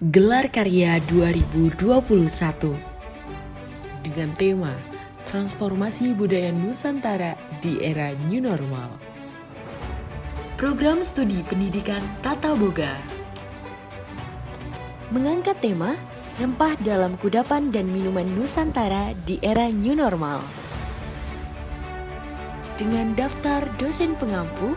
Gelar Karya 2021 dengan tema Transformasi Budaya Nusantara di Era New Normal. Program Studi Pendidikan Tata Boga mengangkat tema Rempah dalam Kudapan dan Minuman Nusantara di Era New Normal dengan daftar dosen pengampu,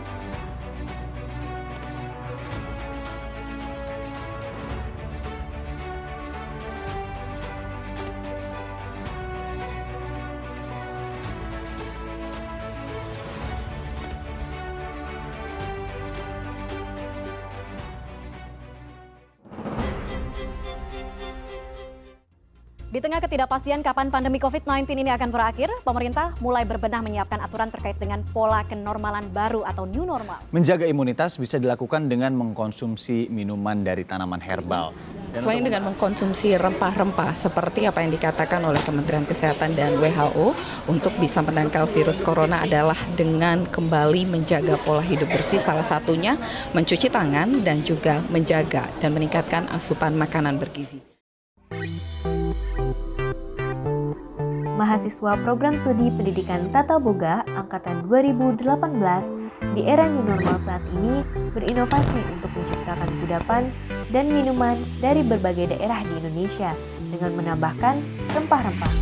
Di tengah ketidakpastian kapan pandemi COVID-19 ini akan berakhir, pemerintah mulai berbenah menyiapkan aturan terkait dengan pola kenormalan baru atau new normal. Menjaga imunitas bisa dilakukan dengan mengkonsumsi minuman dari tanaman herbal. Selain dengan mengkonsumsi rempah-rempah seperti apa yang dikatakan oleh Kementerian Kesehatan dan WHO untuk bisa menangkal virus corona adalah dengan kembali menjaga pola hidup bersih, salah satunya mencuci tangan dan juga menjaga dan meningkatkan asupan makanan bergizi. Mahasiswa Program Studi Pendidikan Tata Boga Angkatan 2018 di era new normal saat ini berinovasi untuk menciptakan kudapan dan minuman dari berbagai daerah di Indonesia dengan menambahkan rempah-rempah.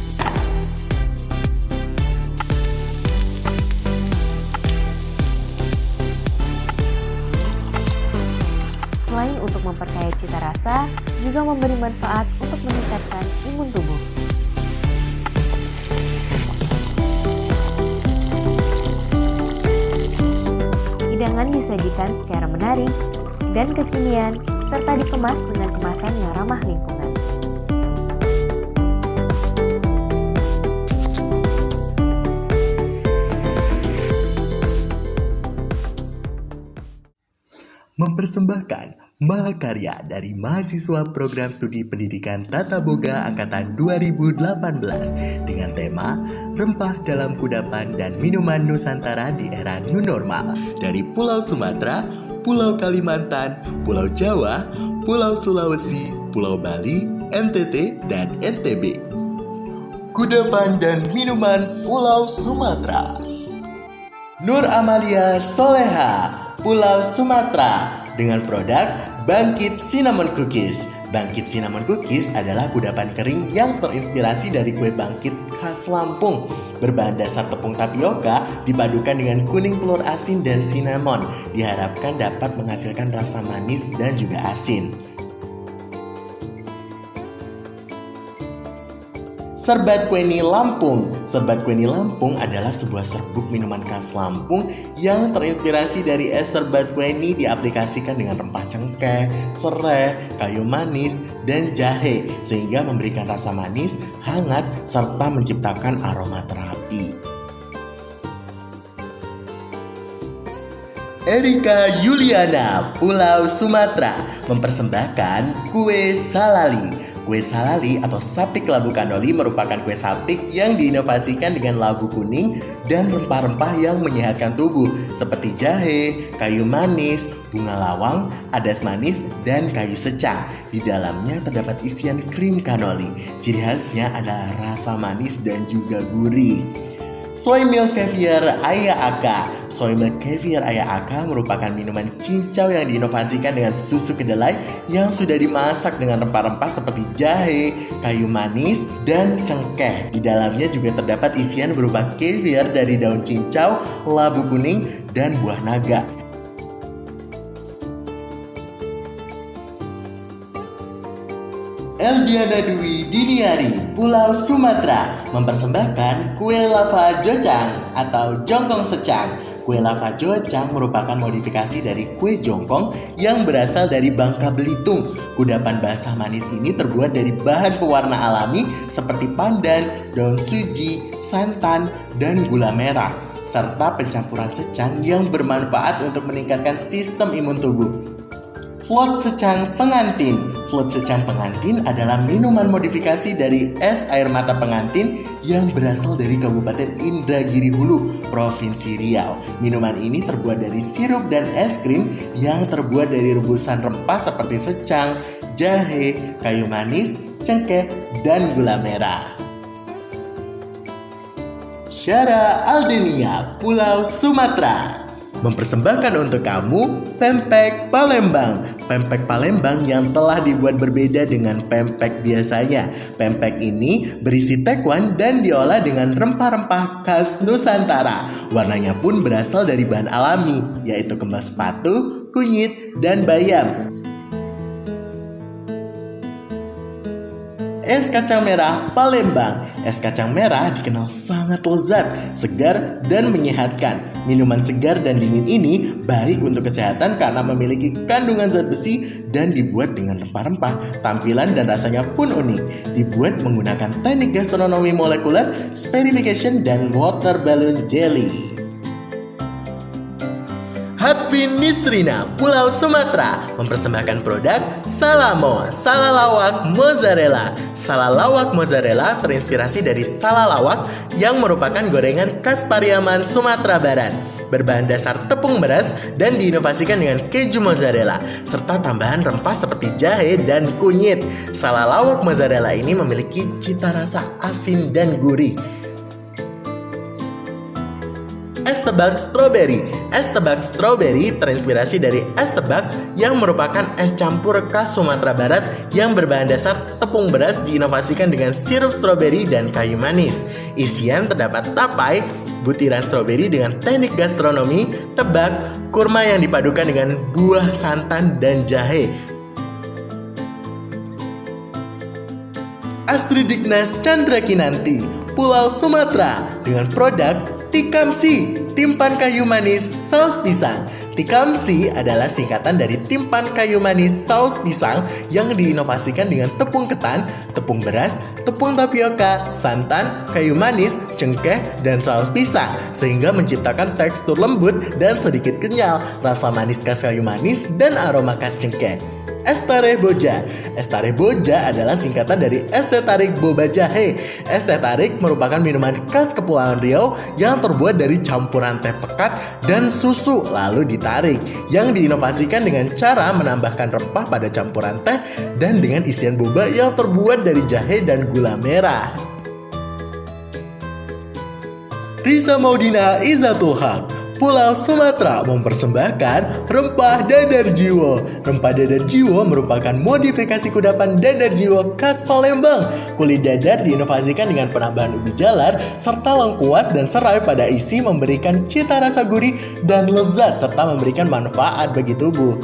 Selain untuk memperkaya cita rasa, juga memberi manfaat untuk meningkatkan imun tubuh. Hidangan disajikan secara menarik dan kekinian serta dikemas dengan kemasan yang ramah lingkungan. Mempersembahkan mahakarya dari mahasiswa Program Studi Pendidikan Tata Boga Angkatan 2018 dengan tema Rempah dalam Kudapan dan Minuman Nusantara di Era New Normal dari Pulau Sumatera, Pulau Kalimantan, Pulau Jawa, Pulau Sulawesi, Pulau Bali, NTT, dan NTB. Kudapan dan Minuman Pulau Sumatera. Nur Amalia Soleha, Pulau Sumatera, dengan produk Bangkit Cinnamon Cookies. Bangkit Cinnamon Cookies adalah kudapan kering yang terinspirasi dari kue bangkit khas Lampung. Berbahan dasar tepung tapioka dipadukan dengan kuning telur asin dan cinnamon. Diharapkan dapat menghasilkan rasa manis dan juga asin. Serbat Kueni Lampung. Serbat Kueni Lampung adalah sebuah serbuk minuman khas Lampung yang terinspirasi dari es serbat kueni diaplikasikan dengan rempah cengkeh, serai, kayu manis, dan jahe sehingga memberikan rasa manis, hangat, serta menciptakan aroma terapi. Erika Yuliana, Pulau Sumatera, mempersembahkan kue salali. Kue salali atau sapik labu kanoli merupakan kue sapik yang diinovasikan dengan labu kuning dan rempah-rempah yang menyehatkan tubuh seperti jahe, kayu manis, bunga lawang, adas manis, dan kayu secang. Di dalamnya terdapat isian krim kanoli. Ciri khasnya adalah rasa manis dan juga gurih. Soy Milk Caviar Ayah Aka. Soy Milk Caviar Ayah Aka merupakan minuman cincau yang diinovasikan dengan susu kedelai yang sudah dimasak dengan rempah-rempah seperti jahe, kayu manis, dan cengkeh. Di dalamnya juga terdapat isian berupa caviar dari daun cincau, labu kuning, dan buah naga. Eldiana Dwi Diniari, Pulau Sumatera, mempersembahkan kue lava jocang atau jongkong secang. Kue lava jocang merupakan modifikasi dari kue jongkong yang berasal dari Bangka Belitung. Kudapan basah manis ini terbuat dari bahan pewarna alami seperti pandan, daun suji, santan, dan gula merah, serta pencampuran secang yang bermanfaat untuk meningkatkan sistem imun tubuh. Float secang pengantin. Float secang pengantin adalah minuman modifikasi dari es air mata pengantin yang berasal dari Kabupaten Indragiri Hulu, Provinsi Riau. Minuman ini terbuat dari sirup dan es krim yang terbuat dari rebusan rempah seperti secang, jahe, kayu manis, cengkeh, dan gula merah. Syara Aldenia, Pulau Sumatera mempersembahkan untuk kamu pempek Palembang. Pempek Palembang yang telah dibuat berbeda dengan pempek biasanya. Pempek ini berisi tekwan dan diolah dengan rempah-rempah khas Nusantara. Warnanya pun berasal dari bahan alami, yaitu kembang sepatu, kunyit, dan bayam. Es kacang merah Palembang. Es kacang merah dikenal sangat lezat, segar, dan menyehatkan. Minuman segar dan dingin ini baik untuk kesehatan karena memiliki kandungan zat besi dan dibuat dengan rempah-rempah. Tampilan dan rasanya pun unik. Dibuat menggunakan teknik gastronomi molekuler, spherification, dan water balloon jelly. Happy Nistrina, Pulau Sumatera mempersembahkan produk Salamo, salalawak mozzarella. Salalawak mozzarella terinspirasi dari salalawak yang merupakan gorengan khas Pariaman, Sumatera Barat. Berbahan dasar tepung beras dan diinovasikan dengan keju mozzarella serta tambahan rempah seperti jahe dan kunyit. Salalawak mozzarella ini memiliki cita rasa asin dan gurih. Es tebak stroberi. Es tebak stroberi terinspirasi dari es tebak yang merupakan es campur khas Sumatera Barat yang berbahan dasar tepung beras diinovasikan dengan sirup stroberi dan kayu manis. Isian terdapat tapai, butiran stroberi dengan teknik gastronomi, tebak, kurma yang dipadukan dengan buah santan dan jahe. Astrid Dignas Chandra Kinanti, Pulau Sumatera dengan produk Tikamsi, timpan kayu manis saus pisang. Tikamsi adalah singkatan dari timpan kayu manis saus pisang yang diinovasikan dengan tepung ketan, tepung beras, tepung tapioka, santan, kayu manis, cengkeh, dan saus pisang sehingga menciptakan tekstur lembut dan sedikit kenyal, rasa manis khas kayu manis, dan aroma khas cengkeh. Es teh boja. Es teh boja adalah singkatan dari es teh tarik boba jahe. Es teh tarik merupakan minuman khas Kepulauan Riau yang terbuat dari campuran teh pekat dan susu lalu ditarik, yang diinovasikan dengan cara menambahkan rempah pada campuran teh dan dengan isian boba yang terbuat dari jahe dan gula merah. Risa Maudina Izzatul Haq, Pulau Sumatera mempersembahkan rempah dadar jiwo. Rempah dadar jiwo merupakan modifikasi kudapan dadar jiwo khas Palembang. Kulit dadar diinovasikan dengan penambahan ubi jalar serta lengkuas dan serai pada isi, memberikan cita rasa gurih dan lezat serta memberikan manfaat bagi tubuh.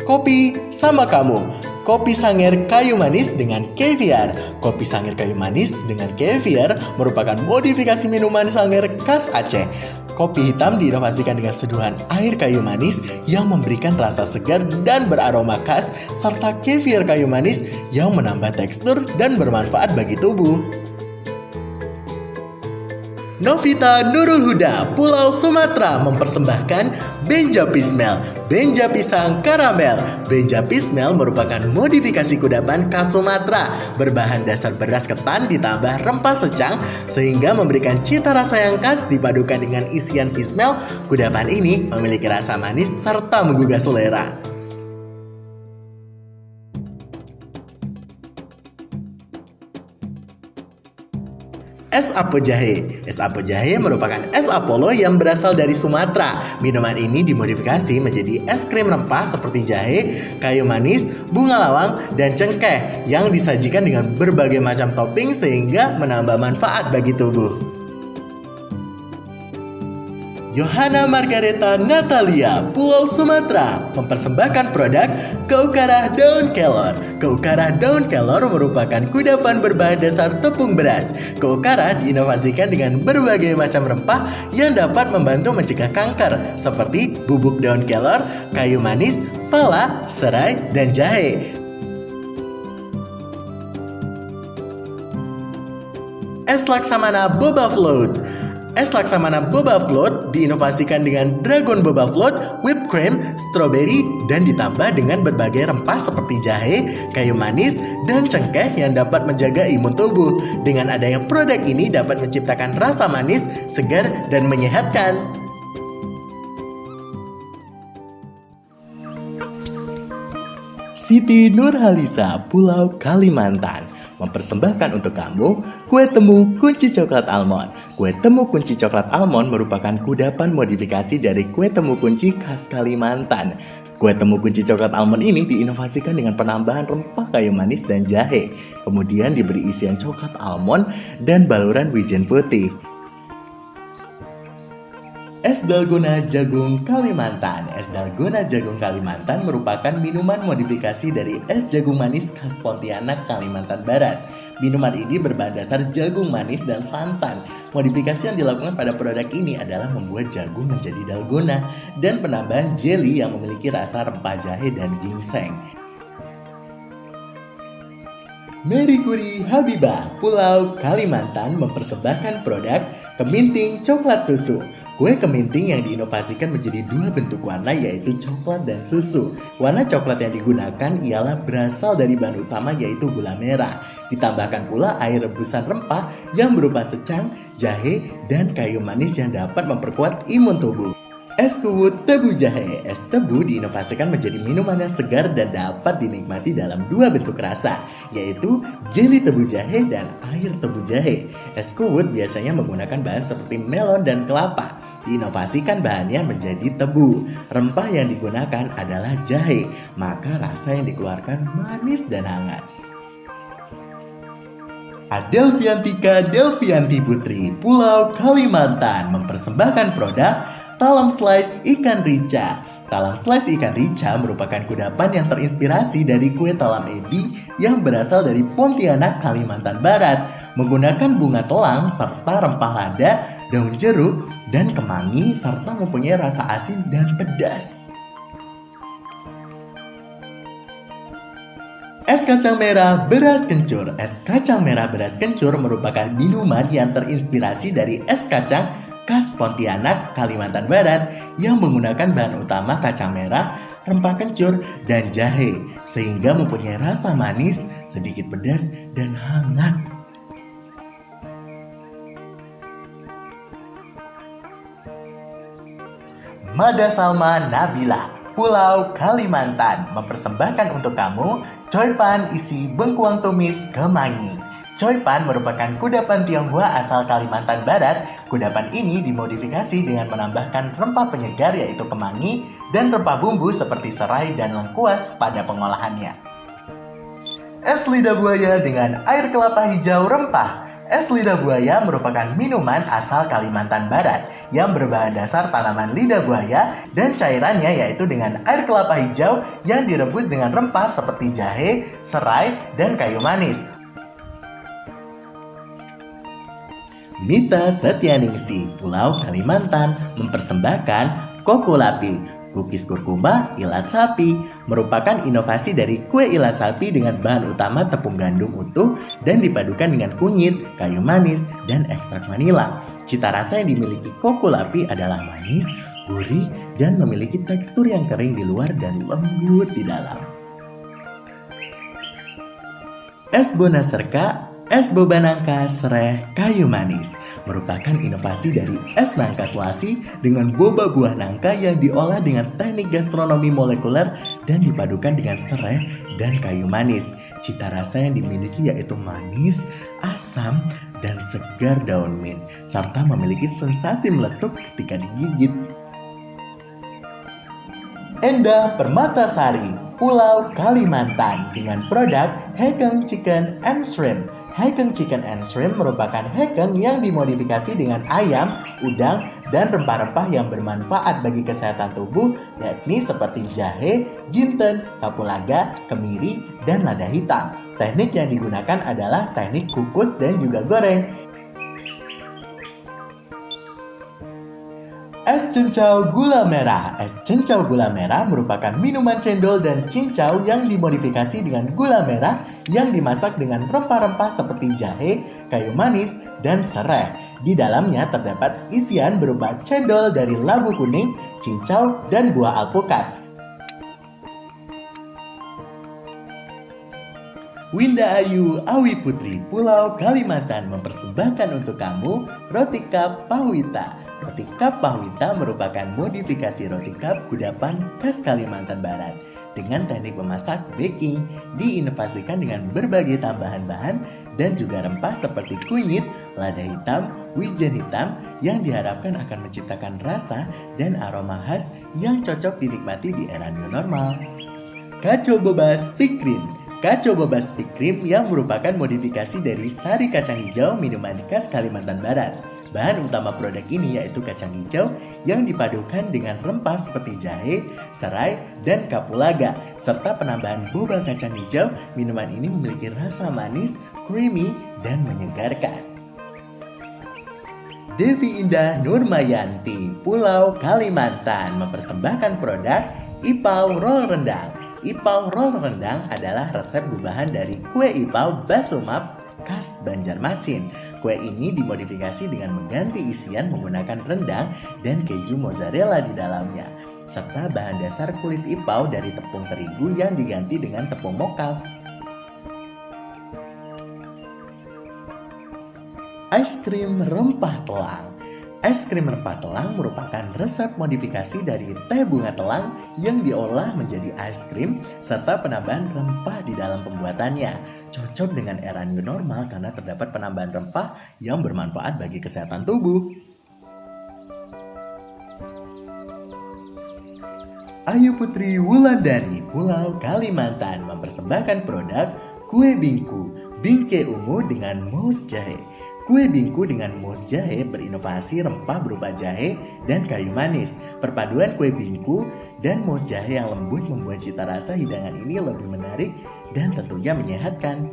Kopi sama kamu. Kopi Sanger Kayu Manis dengan Caviar. Kopi Sanger Kayu Manis dengan Caviar merupakan modifikasi minuman Sanger khas Aceh. Kopi hitam diinovasikan dengan seduhan air kayu manis yang memberikan rasa segar dan beraroma khas, serta caviar kayu manis yang menambah tekstur dan bermanfaat bagi tubuh. Novita Nurul Huda, Pulau Sumatera mempersembahkan Benja Pismel, Benja Pisang Karamel. Benja Pismel merupakan modifikasi kudapan khas Sumatera berbahan dasar beras ketan ditambah rempah secang sehingga memberikan cita rasa yang khas dipadukan dengan isian pismel. Kudapan ini memiliki rasa manis serta menggugah selera. Es Apo Jahe. Es Apo Jahe merupakan es Apollo yang berasal dari Sumatera. Minuman ini dimodifikasi menjadi es krim rempah seperti jahe, kayu manis, bunga lawang, dan cengkeh yang disajikan dengan berbagai macam topping sehingga menambah manfaat bagi tubuh. Johanna Margareta Natalia, Pulau Sumatera mempersembahkan produk Keukara Daun Kelor. Keukara Daun Kelor merupakan kudapan berbahan dasar tepung beras. Keukara diinovasikan dengan berbagai macam rempah yang dapat membantu mencegah kanker seperti bubuk daun kelor, kayu manis, pala, serai, dan jahe. Es Laksamana Boba Float. Es Laksamana Boba Float diinovasikan dengan Dragon Boba Float, whipped cream, strawberry, dan ditambah dengan berbagai rempah seperti jahe, kayu manis, dan cengkeh yang dapat menjaga imun tubuh. Dengan adanya produk ini dapat menciptakan rasa manis, segar, dan menyehatkan. Siti Nurhalisa, Pulau Kalimantan, mempersembahkan untuk kamu kue temu kunci coklat almond. Kue temu kunci coklat almond merupakan kudapan modifikasi dari kue temu kunci khas Kalimantan. Kue temu kunci coklat almond ini diinovasikan dengan penambahan rempah kayu manis dan jahe. Kemudian diberi isian coklat almond dan baluran wijen putih. Es dalgona jagung Kalimantan. Es dalgona jagung Kalimantan merupakan minuman modifikasi dari es jagung manis khas Pontianak, Kalimantan Barat. Minuman ini berbahan dasar jagung manis dan santan. Modifikasi yang dilakukan pada produk ini adalah membuat jagung menjadi dalgona dan penambahan jelly yang memiliki rasa rempah jahe dan ginseng. Merikuri Habibah, Pulau Kalimantan mempersembahkan produk keminting coklat susu. Kue keminting yang diinovasikan menjadi dua bentuk warna, yaitu coklat dan susu. Warna coklat yang digunakan ialah berasal dari bahan utama, yaitu gula merah. Ditambahkan pula air rebusan rempah yang berupa secang, jahe, dan kayu manis yang dapat memperkuat imun tubuh. Es kuwut tebu jahe. Es tebu diinovasikan menjadi minuman yang segar dan dapat dinikmati dalam dua bentuk rasa, yaitu jeli tebu jahe dan air tebu jahe. Es kuwut biasanya menggunakan bahan seperti melon dan kelapa. Diinovasikan bahannya menjadi tebu. Rempah yang digunakan adalah jahe, maka rasa yang dikeluarkan manis dan hangat. Adelviantika Delvianti Putri, Pulau Kalimantan mempersembahkan produk talam slice ikan rica. Talam slice ikan rica merupakan kudapan yang terinspirasi dari kue talam ebi yang berasal dari Pontianak, Kalimantan Barat, menggunakan bunga telang serta rempah lada, daun jeruk, dan kemangi, serta mempunyai rasa asin dan pedas. Es kacang merah beras kencur. Es kacang merah beras kencur merupakan minuman yang terinspirasi dari es kacang khas Pontianak, Kalimantan Barat yang menggunakan bahan utama kacang merah, rempah kencur, dan jahe, sehingga mempunyai rasa manis, sedikit pedas, dan hangat. Mada Salma Nabila, Pulau Kalimantan mempersembahkan untuk kamu coipan isi bengkuang tumis kemangi. Coipan merupakan kudapan Tionghoa asal Kalimantan Barat. Kudapan ini dimodifikasi dengan menambahkan rempah penyegar yaitu kemangi dan rempah bumbu seperti serai dan lengkuas pada pengolahannya. Es lidah buaya dengan air kelapa hijau rempah. Es lidah buaya merupakan minuman asal Kalimantan Barat yang berbahan dasar tanaman lidah buaya dan cairannya yaitu dengan air kelapa hijau yang direbus dengan rempah seperti jahe, serai, dan kayu manis. Mita Setianingsih, Pulau Kalimantan mempersembahkan Koko Lapi. Kukis kurkuma ilat sapi merupakan inovasi dari kue ilat sapi dengan bahan utama tepung gandum utuh dan dipadukan dengan kunyit, kayu manis, dan ekstrak vanila. Cita rasa yang dimiliki Koko Lapi adalah manis, gurih, dan memiliki tekstur yang kering di luar dan lembut di dalam. Es Bona Serka, es boba nangka sereh kayu manis merupakan inovasi dari es nangka selasi dengan boba buah nangka yang diolah dengan teknik gastronomi molekuler dan dipadukan dengan serai dan kayu manis. Cita rasa yang dimiliki yaitu manis, asam, dan segar daun mint, serta memiliki sensasi meletup ketika digigit. Endah Permatasari, Pulau Kalimantan dengan produk Hekeng Chicken and Shrimp. Hekeng Chicken and Shrimp merupakan hekeng yang dimodifikasi dengan ayam, udang, dan rempah-rempah yang bermanfaat bagi kesehatan tubuh, yakni seperti jahe, jinten, kapulaga, kemiri, dan lada hitam. Teknik yang digunakan adalah teknik kukus dan juga goreng. Es cincau gula merah. Es cincau gula merah merupakan minuman cendol dan cincau yang dimodifikasi dengan gula merah yang dimasak dengan rempah-rempah seperti jahe, kayu manis, dan serai. Di dalamnya terdapat isian berupa cendol dari labu kuning, cincau, dan buah alpukat. Winda Ayu Awi Putri, Pulau Kalimantan mempersembahkan untuk kamu roti cup pahwita. Roti cup pahwita merupakan modifikasi roti cup kudapan khas Kalimantan Barat. dengan teknik memasak baking, diinovasikan dengan berbagai tambahan bahan dan juga rempah seperti kunyit, lada hitam, wijen hitam yang diharapkan akan menciptakan rasa dan aroma khas yang cocok dinikmati di era new normal. Kaco boba stick cream. Kaco boba stick cream yang merupakan modifikasi dari sari kacang hijau minuman khas Kalimantan Barat. Bahan utama produk ini yaitu kacang hijau yang dipadukan dengan rempah seperti jahe, serai, dan kapulaga. Serta penambahan boba kacang hijau, minuman ini memiliki rasa manis, creamy, dan menyegarkan. Devi Indah Nurmayanti, Pulau Kalimantan mempersembahkan produk Ipau Roll Rendang. Ipau Roll Rendang adalah resep gubahan dari kue ipau basumap khas Banjarmasin. Kue ini dimodifikasi dengan mengganti isian menggunakan rendang dan keju mozzarella di dalamnya, serta bahan dasar kulit ipau dari tepung terigu yang diganti dengan tepung mokaf. Es krim rempah telang. Es krim rempah telang merupakan resep modifikasi dari teh bunga telang yang diolah menjadi es krim serta penambahan rempah di dalam pembuatannya. Cocok dengan era new normal karena terdapat penambahan rempah yang bermanfaat bagi kesehatan tubuh. Ayu Putri Wulandari, Pulau Kalimantan mempersembahkan produk kue bingku, bingke ungu dengan mousse jahe. Kue bingku dengan mousse jahe berinovasi rempah berupa jahe dan kayu manis. Perpaduan kue bingku dan mousse jahe yang lembut membuat cita rasa hidangan ini lebih menarik dan tentunya menyehatkan.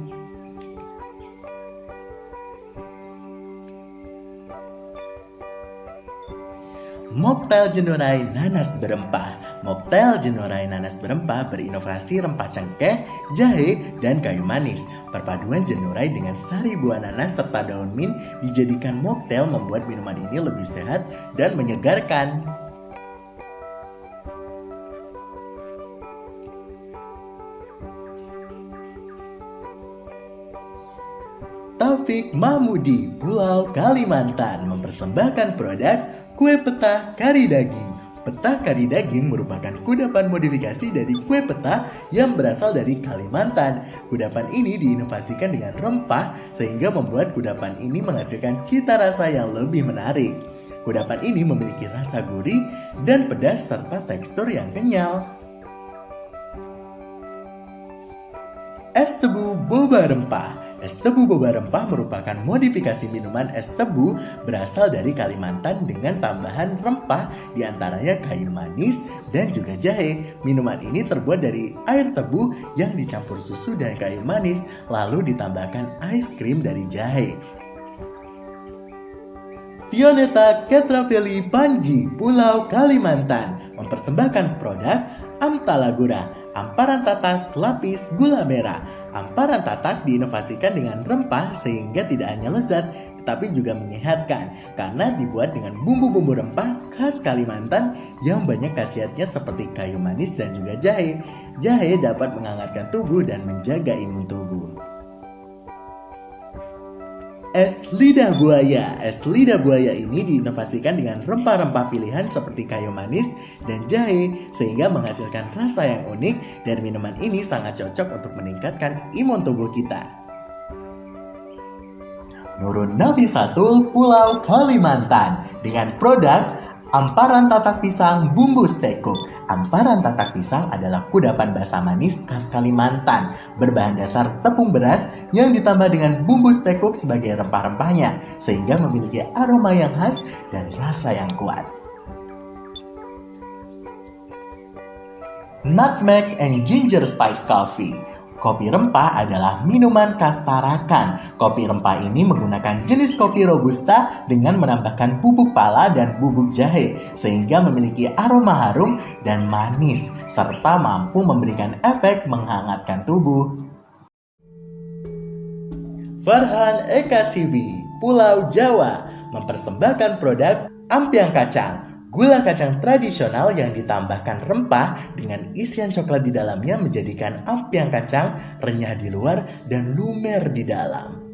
Mocktail Jenurai Nanas Berempah. Mocktail Jenurai Nanas Berempah berinovasi rempah cengkeh, jahe, dan kayu manis. Perpaduan jenurai dengan sari buah nanas serta daun mint dijadikan mocktail membuat minuman ini lebih sehat dan menyegarkan. Taufik Mahmudi, Pulau Kalimantan mempersembahkan produk kue peta kari daging. Peta kari daging merupakan kudapan modifikasi dari kue peta yang berasal dari Kalimantan. Kudapan ini diinovasikan dengan rempah sehingga membuat kudapan ini menghasilkan cita rasa yang lebih menarik. Kudapan ini memiliki rasa gurih dan pedas serta tekstur yang kenyal. Es tebu boba rempah. Es tebu boba rempah merupakan modifikasi minuman es tebu berasal dari Kalimantan dengan tambahan rempah diantaranya kayu manis dan juga jahe. Minuman ini terbuat dari air tebu yang dicampur susu dan kayu manis lalu ditambahkan es krim dari jahe. Violeta Ketravelli Panji, Pulau Kalimantan mempersembahkan produk Amtalagura, amparan tatak lapis gula merah. Amparan tatak diinovasikan dengan rempah sehingga tidak hanya lezat tetapi juga menyehatkan karena dibuat dengan bumbu-bumbu rempah khas Kalimantan yang banyak khasiatnya seperti kayu manis dan juga jahe. Jahe dapat menghangatkan tubuh dan menjaga imun tubuh. Es lidah buaya. Es lidah buaya ini diinovasikan dengan rempah-rempah pilihan seperti kayu manis dan jahe sehingga menghasilkan rasa yang unik dan minuman ini sangat cocok untuk meningkatkan imun tubuh kita. Nurun Nafisatul, Pulau Kalimantan dengan produk amparan tatak pisang bumbu stekuk. Amparan tatak pisang adalah kudapan basah manis khas Kalimantan berbahan dasar tepung beras yang ditambah dengan bumbu stekuk sebagai rempah-rempahnya sehingga memiliki aroma yang khas dan rasa yang kuat. Nutmeg and Ginger Spice Coffee. Kopi rempah adalah minuman khas Tarakan. Kopi rempah ini menggunakan jenis kopi robusta dengan menambahkan bubuk pala dan bubuk jahe sehingga memiliki aroma harum dan manis serta mampu memberikan efek menghangatkan tubuh. Farhan Eka Sibi, Pulau Jawa mempersembahkan produk ampiang kacang. Gula kacang tradisional yang ditambahkan rempah dengan isian coklat di dalamnya menjadikan ampiang kacang renyah di luar dan lumer di dalam.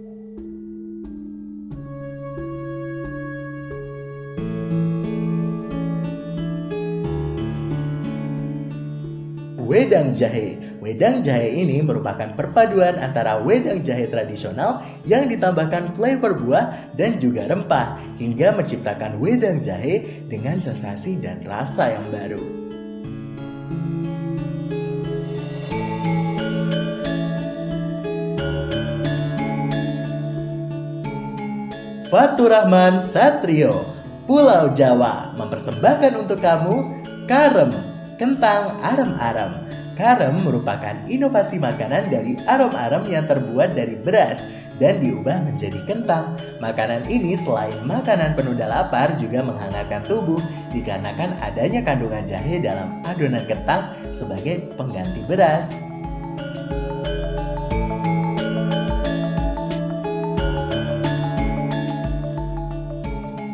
wedang jahe. Wedang jahe ini merupakan perpaduan antara wedang jahe tradisional yang ditambahkan flavor buah dan juga rempah hingga menciptakan wedang jahe dengan sensasi dan rasa yang baru. Fatur Rahman Satrio, Pulau Jawa mempersembahkan untuk kamu karem, kentang arem-arem. Karem merupakan inovasi makanan dari arem-arem yang terbuat dari beras dan diubah menjadi kentang. Makanan ini selain makanan penunda lapar juga menghangatkan tubuh dikarenakan adanya kandungan jahe dalam adonan kentang sebagai pengganti beras.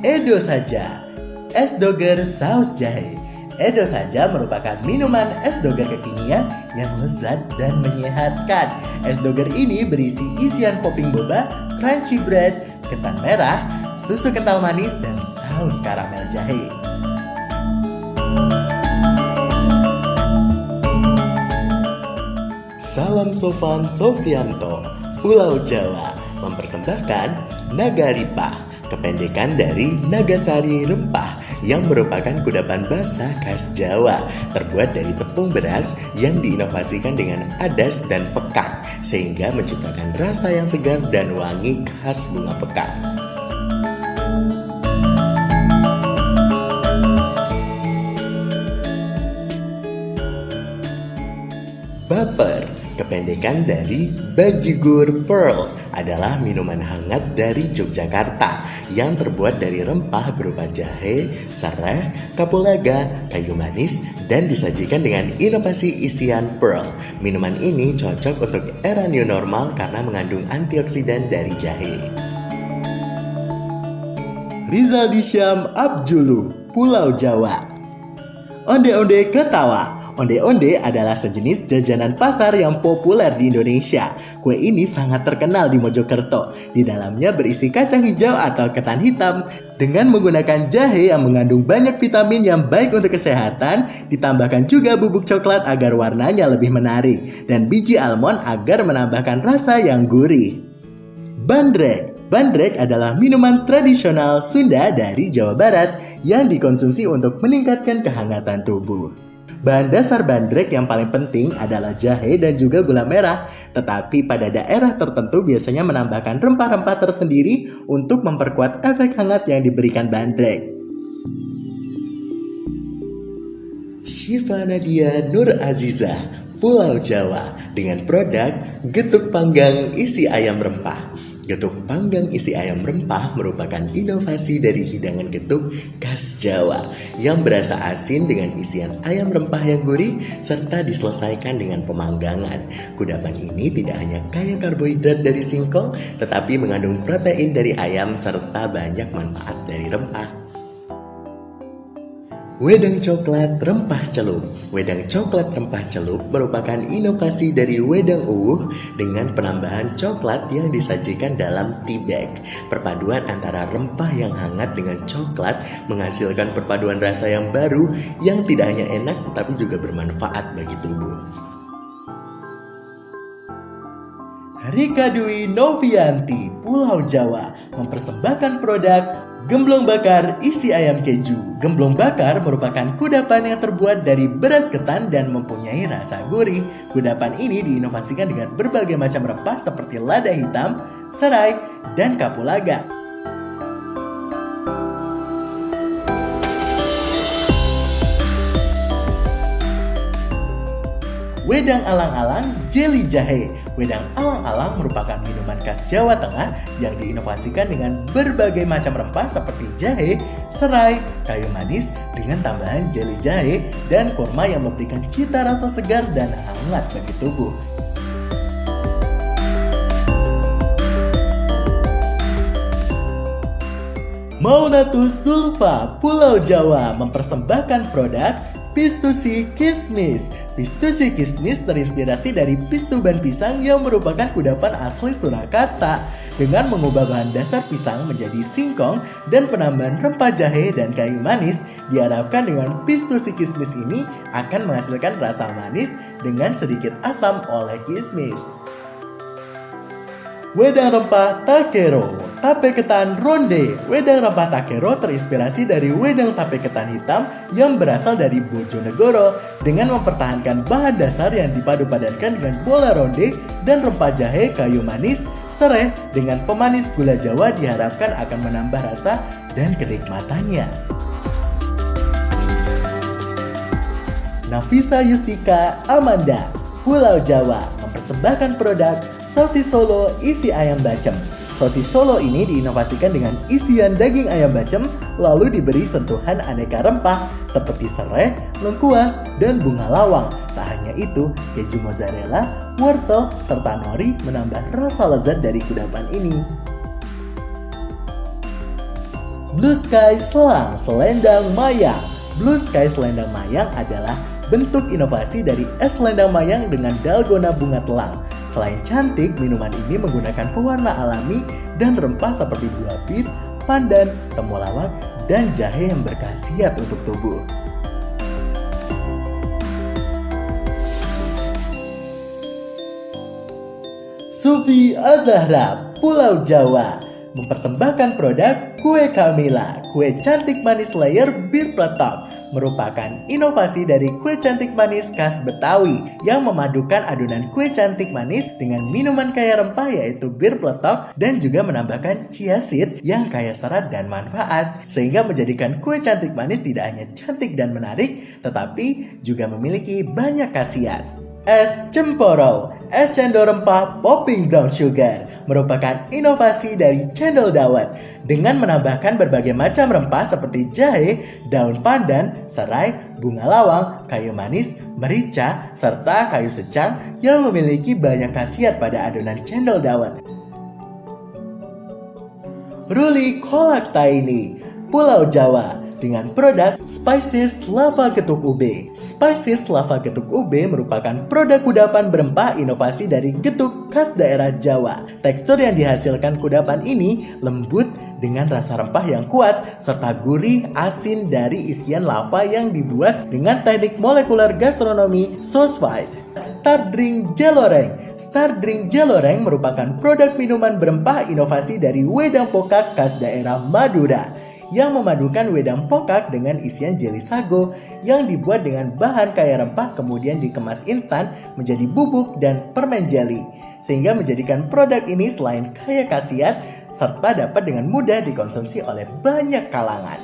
Edo Saja, es doger saus jahe. Edo Saja merupakan minuman es doger kekinian yang lezat dan menyehatkan. Es doger ini berisi isian popping boba, crunchy bread, ketan merah, susu kental manis, dan saus karamel jahe. Salam Sofan Sofianto, Pulau Jawa mempersembahkan Nagaripah, kependekan dari Nagasari Rempah yang merupakan kudapan basah khas Jawa terbuat dari tepung beras yang diinovasikan dengan adas dan pekak sehingga menciptakan rasa yang segar dan wangi khas bunga pekak. Baper, kependekan dari Bajigur Pearl, adalah minuman hangat dari Yogyakarta yang terbuat dari rempah berupa jahe, serai, kapulaga, kayu manis, dan disajikan dengan inovasi isian pearl. Minuman ini cocok untuk era new normal karena mengandung antioksidan dari jahe. Rizal Disyam Abjulu, Pulau Jawa. Onde-onde ketawa. Onde-onde adalah sejenis jajanan pasar yang populer di Indonesia. Kue ini sangat terkenal di Mojokerto. Di dalamnya berisi kacang hijau atau ketan hitam dengan menggunakan jahe yang mengandung banyak vitamin yang baik untuk kesehatan. Ditambahkan juga bubuk coklat agar warnanya lebih menarik dan biji almond agar menambahkan rasa yang gurih. Bandrek. Bandrek adalah minuman tradisional Sunda dari Jawa Barat yang dikonsumsi untuk meningkatkan kehangatan tubuh. Bahan dasar bandrek yang paling penting adalah jahe dan juga gula merah, tetapi pada daerah tertentu biasanya menambahkan rempah-rempah tersendiri untuk memperkuat efek hangat yang diberikan bandrek. Syifa Nadia Nur Azizah, Pulau Jawa, dengan produk getuk panggang isi ayam rempah. Getuk panggang isi ayam rempah merupakan inovasi dari hidangan getuk khas Jawa yang berasa asin dengan isian ayam rempah yang gurih serta diselesaikan dengan pemanggangan. Kudapan ini tidak hanya kaya karbohidrat dari singkong tetapi mengandung protein dari ayam serta banyak manfaat dari rempah. Wedang coklat rempah celup. Wedang coklat rempah celup merupakan inovasi dari wedang uwuh dengan penambahan coklat yang disajikan dalam tea bag. Perpaduan antara rempah yang hangat dengan coklat menghasilkan perpaduan rasa yang baru yang tidak hanya enak tetapi juga bermanfaat bagi tubuh. Rika Dwi Novianti, Pulau Jawa, mempersembahkan produk gemblong bakar isi ayam keju. Gemblong bakar merupakan kudapan yang terbuat dari beras ketan dan mempunyai rasa gurih. Kudapan ini diinovasikan dengan berbagai macam rempah seperti lada hitam, serai, dan kapulaga. Wedang alang-alang jeli jahe. Wedang alang-alang merupakan minuman khas Jawa Tengah yang diinovasikan dengan berbagai macam rempah seperti jahe, serai, kayu manis dengan tambahan jeli jahe dan kurma yang memberikan cita rasa segar dan hangat bagi tubuh. Maunatus Sulfa Pulau Jawa mempersembahkan produk Pistusi Kismis. Pistusi Kismis terinspirasi dari pistu ban pisang yang merupakan kudapan asli Surakarta. Dengan mengubah bahan dasar pisang menjadi singkong dan penambahan rempah jahe dan kayu manis, diharapkan dengan Pistusi Kismis ini akan menghasilkan rasa manis dengan sedikit asam oleh kismis. Wedang rempah Takero, tape ketan ronde. Wedang rempah Takero terinspirasi dari wedang tape ketan hitam yang berasal dari Bojonegoro dengan mempertahankan bahan dasar yang dipadu-padankan dengan bola ronde dan rempah jahe, kayu manis, serai dengan pemanis gula Jawa diharapkan akan menambah rasa dan kenikmatannya. Nafisa Yustika Amanda, Pulau Jawa mempersembahkan produk sosis Solo isi ayam bacem. Sosis Solo ini diinovasikan dengan isian daging ayam bacem lalu diberi sentuhan aneka rempah seperti serai, lengkuas, dan bunga lawang. Tak hanya itu, keju mozzarella, wortel, serta nori menambah rasa lezat dari kudapan ini. Blue Sky Selang Selendang Mayang. Blue Sky Selendang Mayang adalah bentuk inovasi dari es selendang mayang dengan dalgona bunga telang. Selain cantik, minuman ini menggunakan pewarna alami dan rempah seperti buah bit, pandan, temulawak, dan jahe yang berkhasiat untuk tubuh. Sufi Azahra, Pulau Jawa mempersembahkan produk kue Kamila, kue cantik manis layer bir peletok. Merupakan inovasi dari kue cantik manis khas Betawi yang memadukan adonan kue cantik manis dengan minuman kaya rempah yaitu bir peletok dan juga menambahkan chia seed yang kaya serat dan manfaat sehingga menjadikan kue cantik manis tidak hanya cantik dan menarik tetapi juga memiliki banyak khasiat. Es Cemporo, es cendol rempah popping brown sugar merupakan inovasi dari cendol dawet dengan menambahkan berbagai macam rempah seperti jahe, daun pandan, serai, bunga lawang, kayu manis, merica, serta kayu secang yang memiliki banyak khasiat pada adonan cendol dawet. Ruli Kolak Taini, Pulau Jawa dengan produk Spices Lava Getuk Ube. Spices Lava Getuk Ube merupakan produk kudapan berempah inovasi dari getuk khas daerah Jawa. Tekstur yang dihasilkan kudapan ini lembut dengan rasa rempah yang kuat serta gurih asin dari isian lava yang dibuat dengan teknik molekuler gastronomi Sous-Vide. Star Drink Jeloreng. Star Drink Jeloreng merupakan produk minuman berempah inovasi dari wedang pokak khas daerah Madura yang memadukan wedang pokak dengan isian jeli sago yang dibuat dengan bahan kaya rempah kemudian dikemas instan menjadi bubuk dan permen jeli sehingga menjadikan produk ini selain kaya khasiat serta dapat dengan mudah dikonsumsi oleh banyak kalangan.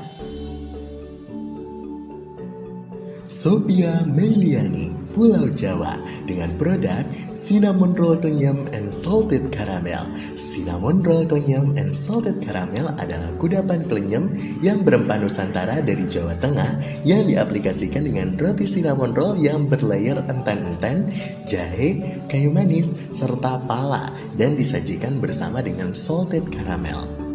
Sophia Meliani, Pulau Jawa dengan produk Cinnamon Roll Kenyam and Salted Caramel. Cinnamon Roll Kenyam and Salted Caramel adalah kudapan klenyem yang berempah Nusantara dari Jawa Tengah yang diaplikasikan dengan roti cinnamon roll yang berlayer enten-enten, jahe, kayu manis, serta pala dan disajikan bersama dengan salted caramel.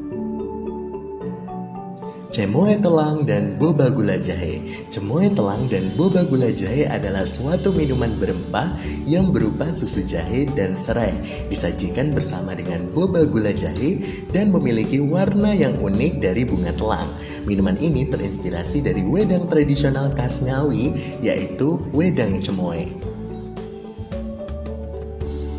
Cemoe telang dan boba gula jahe. Cemoe telang dan boba gula jahe adalah suatu minuman berempah yang berupa susu jahe dan serai. Disajikan bersama dengan boba gula jahe dan memiliki warna yang unik dari bunga telang. Minuman ini terinspirasi dari wedang tradisional khas Ngawi, yaitu wedang cemoe.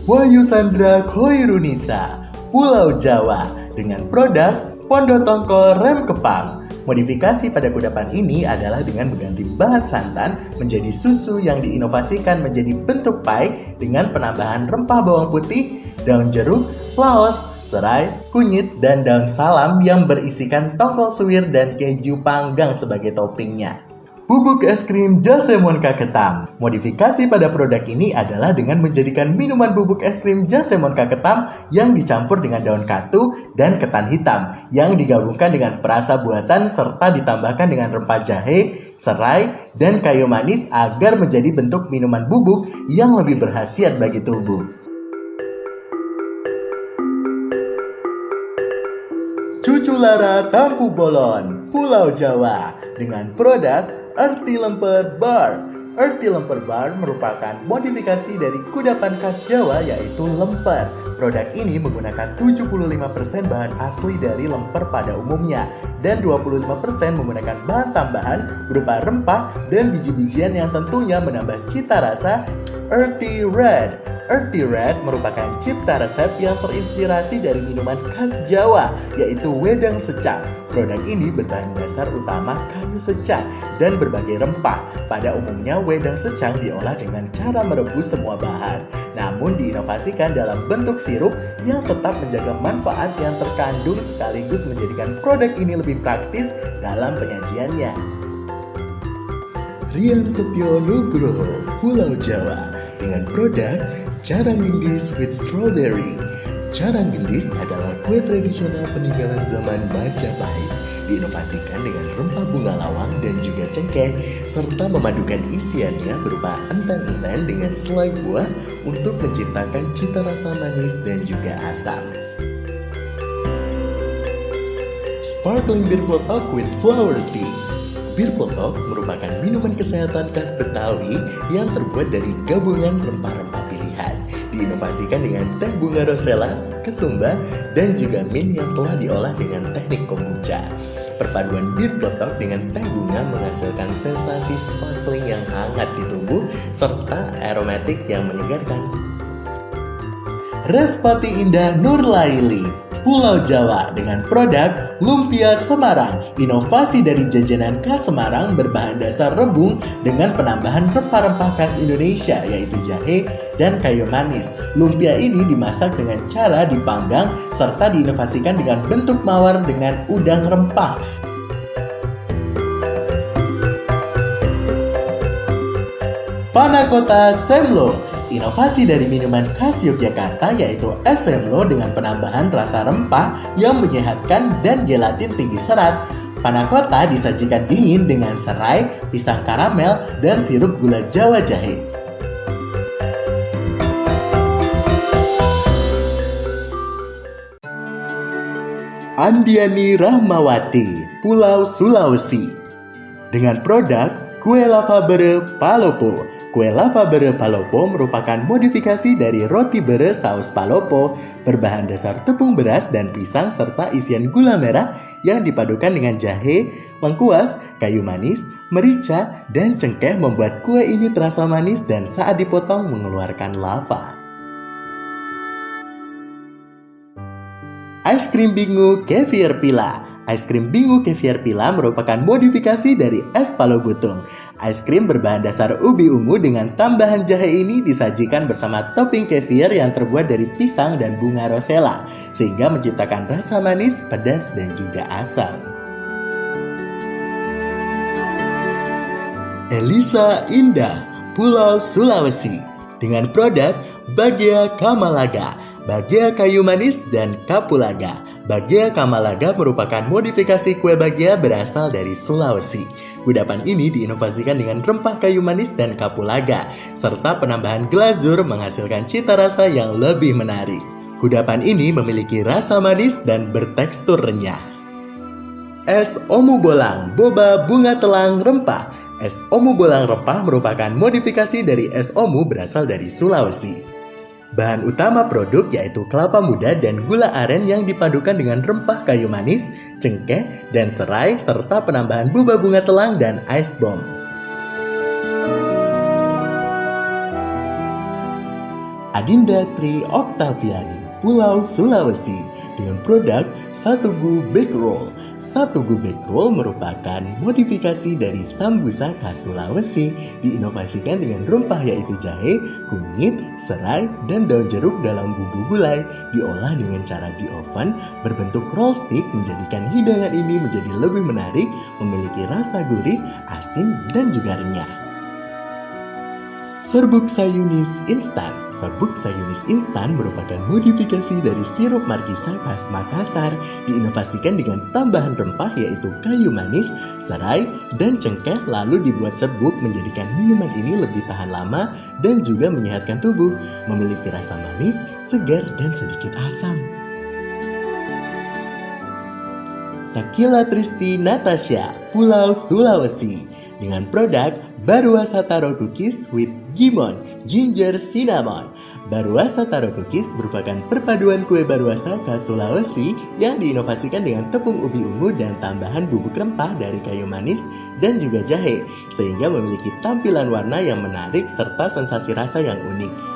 Wahyu Sandra Khoirunisa, Pulau Jawa dengan produk Pondok Tongkol Rem Kepang. Modifikasi pada kudapan ini adalah dengan mengganti bahan santan menjadi susu yang diinovasikan menjadi bentuk pie dengan penambahan rempah bawang putih, daun jeruk, laos, serai, kunyit, dan daun salam yang berisikan tongkol suwir dan keju panggang sebagai toppingnya. Bubuk es krim Jasemon Kaketam. Modifikasi pada produk ini adalah dengan menjadikan minuman bubuk es krim Jasemon Kaketam yang dicampur dengan daun katu dan ketan hitam yang digabungkan dengan perasa buatan serta ditambahkan dengan rempah jahe, serai, dan kayu manis agar menjadi bentuk minuman bubuk yang lebih berkhasiat bagi tubuh. Cucu Ulara Tampu Bolon, Pulau Jawa dengan produk Earthy Lemper Bar. Earthy Lemper Bar merupakan modifikasi dari kudapan khas Jawa yaitu lemper. Produk ini menggunakan 75% bahan asli dari lemper pada umumnya dan 25% menggunakan bahan tambahan berupa rempah dan biji-bijian yang tentunya menambah cita rasa. Earthy Red. Earthy Red merupakan cipta resep yang terinspirasi dari minuman khas Jawa, yaitu wedang secang. Produk ini berbahan dasar utama kayu secang dan berbagai rempah. Pada umumnya, wedang secang diolah dengan cara merebus semua bahan, namun diinovasikan dalam bentuk sirup yang tetap menjaga manfaat yang terkandung sekaligus menjadikan produk ini lebih praktis dalam penyajiannya. Rian Setyo Nugroho, Pulau Jawa dengan produk Carang Gendis with Strawberry. Carang Gendis adalah kue tradisional peninggalan zaman Majapahit. Diinovasikan dengan rempah bunga lawang dan juga cengkeh, serta memadukan isiannya berupa enten-enten dengan selai buah untuk menciptakan cita rasa manis dan juga asam. Sparkling Beer Peletok with Flower Tea. Bir peletok merupakan minuman kesehatan khas Betawi yang terbuat dari gabungan rempah-rempah pilihan. Diinovasikan dengan teh bunga rosella, kesumba, dan juga mint yang telah diolah dengan teknik kombucha. Perpaduan bir peletok dengan teh bunga menghasilkan sensasi sparkling yang hangat di tubuh serta aromatik yang menyegarkan. Respati Indah Nurlaili, Pulau Jawa dengan produk Lumpia Semarang. Inovasi dari jajanan khas Semarang berbahan dasar rebung dengan penambahan rempah-rempah khas Indonesia yaitu jahe dan kayu manis. Lumpia ini dimasak dengan cara dipanggang serta diinovasikan dengan bentuk mawar dengan udang rempah. Panakota Semlo. Inovasi dari minuman khas Yogyakarta yaitu es semlo dengan penambahan rasa rempah yang menyehatkan dan gelatin tinggi serat. Panakota disajikan dingin dengan serai, pisang karamel, dan sirup gula Jawa jahe. Andiani Rahmawati, Pulau Sulawesi dengan produk Kue Lava Bere Palopo. Kue lava bere palopo merupakan modifikasi dari roti bere saus palopo berbahan dasar tepung beras dan pisang serta isian gula merah yang dipadukan dengan jahe, lengkuas, kayu manis, merica, dan cengkeh membuat kue ini terasa manis dan saat dipotong mengeluarkan lava. Es krim bingu Kefier Pila. Es krim bingu Kefier Pila merupakan modifikasi dari es palo butung. Es krim berbahan dasar ubi ungu dengan tambahan jahe ini disajikan bersama topping kefir yang terbuat dari pisang dan bunga rosella, sehingga menciptakan rasa manis, pedas, dan juga asam. Elisa Indah, Pulau Sulawesi dengan produk Bagia Kamalaga, Bagia kayu manis, dan Kapulaga. Bagia Kamalaga merupakan modifikasi kue bagia berasal dari Sulawesi. Kudapan ini diinovasikan dengan rempah kayu manis dan kapulaga, serta penambahan glazur menghasilkan cita rasa yang lebih menarik. Kudapan ini memiliki rasa manis dan bertekstur renyah. Es Omu Bolang Boba Bunga Telang Rempah. Es Omu Bolang Rempah merupakan modifikasi dari es omu berasal dari Sulawesi. Bahan utama produk yaitu kelapa muda dan gula aren yang dipadukan dengan rempah kayu manis, cengkeh, dan serai, serta penambahan boba bunga telang dan ice bomb. Adinda Tri Oktaviani, Pulau Sulawesi dengan produk Satugu Bake Roll. Satugu Bake Roll merupakan modifikasi dari sambusa khas Sulawesi, diinovasikan dengan rempah yaitu jahe, kunyit, serai, dan daun jeruk dalam bumbu gulai, diolah dengan cara di oven berbentuk roll stick menjadikan hidangan ini menjadi lebih menarik, memiliki rasa gurih, asin, dan juga renyah. Serbuk Sayunis Instan. Serbuk Sayunis Instan merupakan modifikasi dari sirup markisa khas Makassar, diinovasikan dengan tambahan rempah yaitu kayu manis, serai, dan cengkeh, lalu dibuat serbuk menjadikan minuman ini lebih tahan lama dan juga menyehatkan tubuh, memiliki rasa manis, segar, dan sedikit asam. Sakila Tristi Natasha, Pulau Sulawesi. Dengan produk Baruasa Taro Cookies with Gimon, Ginger Cinnamon. Baruasa Taro Cookies merupakan perpaduan kue baruasa khas Sulawesi yang diinovasikan dengan tepung ubi ungu dan tambahan bubuk rempah dari kayu manis dan juga jahe, sehingga memiliki tampilan warna yang menarik serta sensasi rasa yang unik.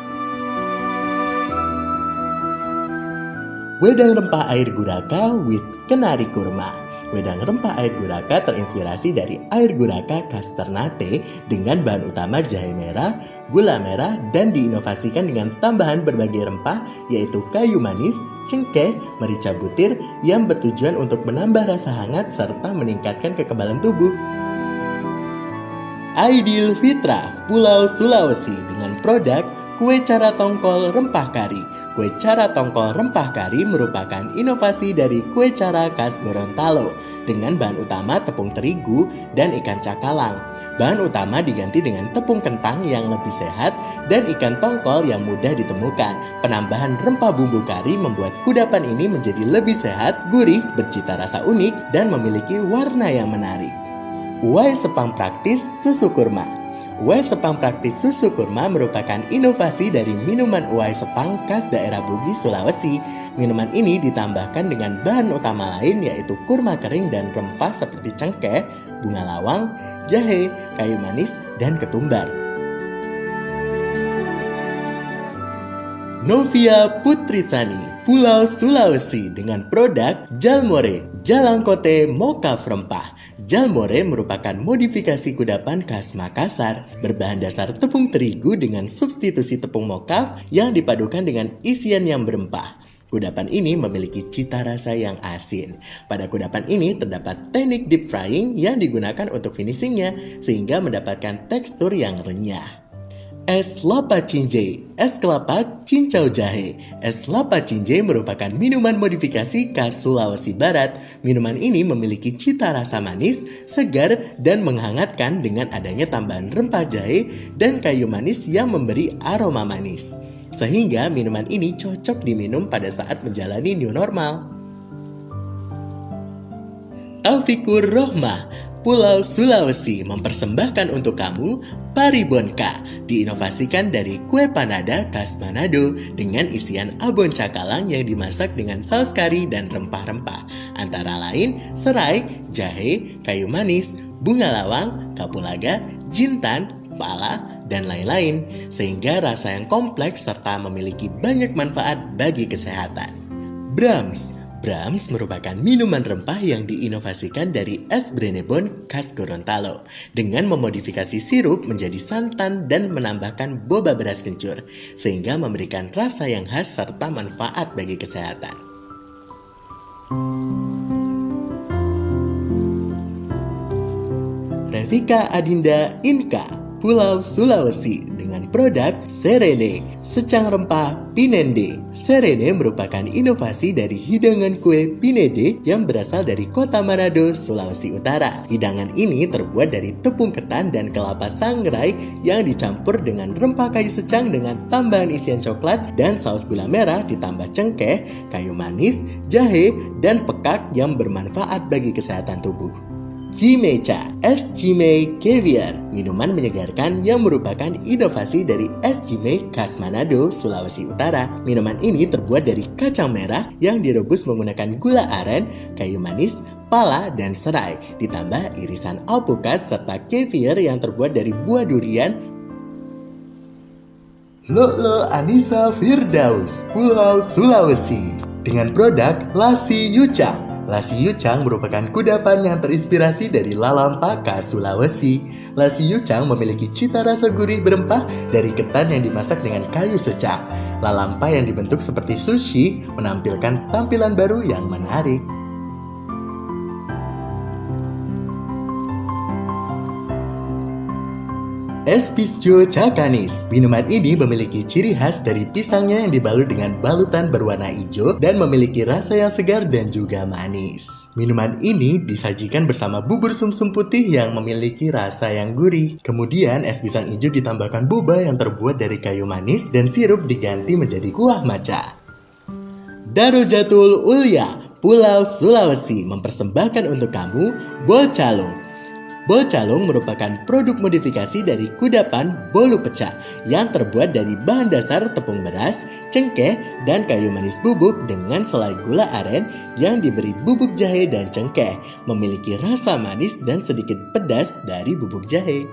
Wedang rempah air guraka with kenari kurma. Wedang rempah air guraka terinspirasi dari air guraka khas Ternate dengan bahan utama jahe merah, gula merah, dan diinovasikan dengan tambahan berbagai rempah yaitu kayu manis, cengkeh, merica butir yang bertujuan untuk menambah rasa hangat serta meningkatkan kekebalan tubuh. Aidil Fitra, Pulau Sulawesi dengan produk kue cara tongkol rempah kari. Kue cara tongkol rempah kari merupakan inovasi dari kue cara khas Gorontalo dengan bahan utama tepung terigu dan ikan cakalang. Bahan utama diganti dengan tepung kentang yang lebih sehat dan ikan tongkol yang mudah ditemukan. Penambahan rempah bumbu kari membuat kudapan ini menjadi lebih sehat, gurih, bercita rasa unik, dan memiliki warna yang menarik. Uwai Sepang Praktis Susu Kurma. Uwai Sepang Praktis Susu Kurma merupakan inovasi dari minuman uwai Sepang khas daerah Bugis, Sulawesi. Minuman ini ditambahkan dengan bahan utama lain yaitu kurma kering dan rempah seperti cengkeh, bunga lawang, jahe, kayu manis, dan ketumbar. Novia Putritsani, Pulau Sulawesi dengan produk Jalmore, Jalangkote Mokaf Rempah. Jalmore merupakan modifikasi kudapan khas Makassar berbahan dasar tepung terigu dengan substitusi tepung mokaf yang dipadukan dengan isian yang berempah. Kudapan ini memiliki cita rasa yang asin. Pada kudapan ini terdapat teknik deep frying yang digunakan untuk finishingnya sehingga mendapatkan tekstur yang renyah. Es Lapa Cinjai, es kelapa cincau jahe. Es Lapa Cinjai merupakan minuman modifikasi khas Sulawesi Barat. Minuman ini memiliki cita rasa manis, segar, dan menghangatkan dengan adanya tambahan rempah jahe dan kayu manis yang memberi aroma manis. Sehingga minuman ini cocok diminum pada saat menjalani new normal. Taufikur Rohmah, Pulau Sulawesi mempersembahkan untuk kamu Paribonka, diinovasikan dari kue panada khas Manado dengan isian abon cakalang yang dimasak dengan saus kari dan rempah-rempah, antara lain serai, jahe, kayu manis, bunga lawang, kapulaga, jintan, pala, dan lain-lain, sehingga rasa yang kompleks serta memiliki banyak manfaat bagi kesehatan. Brahms merupakan minuman rempah yang diinovasikan dari es Brenebon khas Gorontalo dengan memodifikasi sirup menjadi santan dan menambahkan boba beras kencur sehingga memberikan rasa yang khas serta manfaat bagi kesehatan. Revika Adinda Inka, Pulau Sulawesi dengan produk Serene, secang rempah Pinende. Serene merupakan inovasi dari hidangan kue Pinede yang berasal dari kota Manado, Sulawesi Utara. Hidangan ini terbuat dari tepung ketan dan kelapa sangrai yang dicampur dengan rempah kayu secang dengan tambahan isian coklat dan saus gula merah ditambah cengkeh, kayu manis, jahe, dan pekak yang bermanfaat bagi kesehatan tubuh. Cimeca, es cimei caviar, minuman menyegarkan yang merupakan inovasi dari es cimei khas Manado, Sulawesi Utara. Minuman ini terbuat dari kacang merah yang direbus menggunakan gula aren, kayu manis, pala, dan serai, ditambah irisan alpukat serta caviar yang terbuat dari buah durian. Lolo Anissa Firdaus, Pulau Sulawesi dengan produk Lasi Yucang. Lasi Yucang merupakan kudapan yang terinspirasi dari lalampa khas Sulawesi. Lasi Yucang memiliki cita rasa gurih berempah dari ketan yang dimasak dengan kayu secang. Lalampa yang dibentuk seperti sushi menampilkan tampilan baru yang menarik. Es Pisco Cakanis. Minuman ini memiliki ciri khas dari pisangnya yang dibalut dengan balutan berwarna hijau dan memiliki rasa yang segar dan juga manis. Minuman ini disajikan bersama bubur sumsum putih yang memiliki rasa yang gurih. Kemudian es pisang hijau ditambahkan boba yang terbuat dari kayu manis dan sirup diganti menjadi kuah matcha. Darujatul Ulia, Pulau Sulawesi mempersembahkan untuk kamu Bol Calung. Bol Calung merupakan produk modifikasi dari kudapan bolu pecah yang terbuat dari bahan dasar tepung beras, cengkeh, dan kayu manis bubuk dengan selai gula aren yang diberi bubuk jahe dan cengkeh, memiliki rasa manis dan sedikit pedas dari bubuk jahe.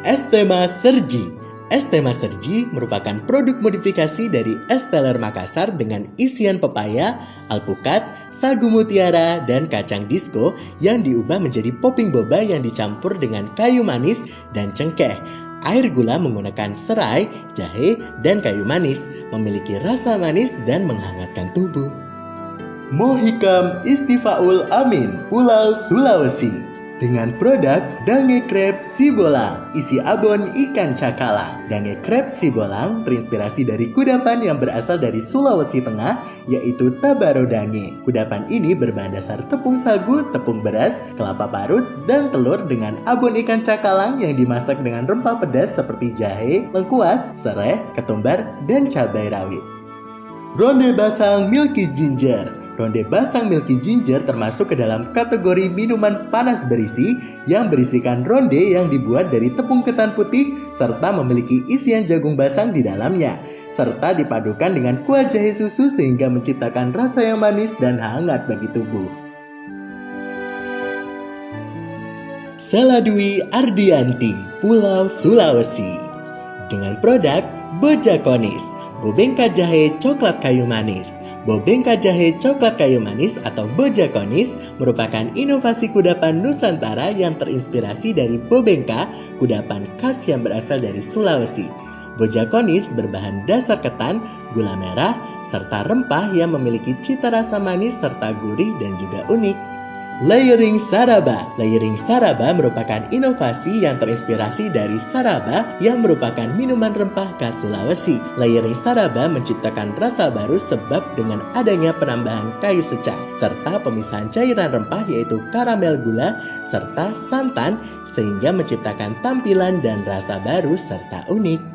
Es Tema Serji. Es Tema Serji merupakan produk modifikasi dari es teler Makassar dengan isian pepaya, alpukat, sagu mutiara, dan kacang disco yang diubah menjadi popping boba yang dicampur dengan kayu manis dan cengkeh. Air gula menggunakan serai, jahe, dan kayu manis, memiliki rasa manis dan menghangatkan tubuh. Mohikam Istifaul Amin, Pulau Sulawesi. Dengan produk Dange Krep Sibolang, isi abon ikan cakala. Dange Krep Sibolang terinspirasi dari kudapan yang berasal dari Sulawesi Tengah, yaitu Tabaro Dange. Kudapan ini berbahan dasar tepung sagu, tepung beras, kelapa parut, dan telur dengan abon ikan cakalang yang dimasak dengan rempah pedas seperti jahe, lengkuas, serai, ketumbar, dan cabai rawit. Ronde Basang Milky Ginger. Ronde Basang Milky Ginger termasuk ke dalam kategori minuman panas berisi yang berisikan ronde yang dibuat dari tepung ketan putih serta memiliki isian jagung basang di dalamnya, serta dipadukan dengan kuah jahe susu sehingga menciptakan rasa yang manis dan hangat bagi tubuh. Saladwi Ardianti, Pulau Sulawesi. Dengan produk Bojakonis, Bobengka Jahe Coklat Kayu Manis. Bobengka Jahe Coklat Kayu Manis atau Bojakonis merupakan inovasi kudapan Nusantara yang terinspirasi dari Bobengka, kudapan khas yang berasal dari Sulawesi. Bojakonis berbahan dasar ketan, gula merah, serta rempah yang memiliki cita rasa manis serta gurih dan juga unik. Layering Saraba. Layering Saraba merupakan inovasi yang terinspirasi dari Saraba yang merupakan minuman rempah khas Sulawesi. Layering Saraba menciptakan rasa baru sebab dengan adanya penambahan kayu secah serta pemisahan cairan rempah yaitu karamel gula serta santan sehingga menciptakan tampilan dan rasa baru serta unik.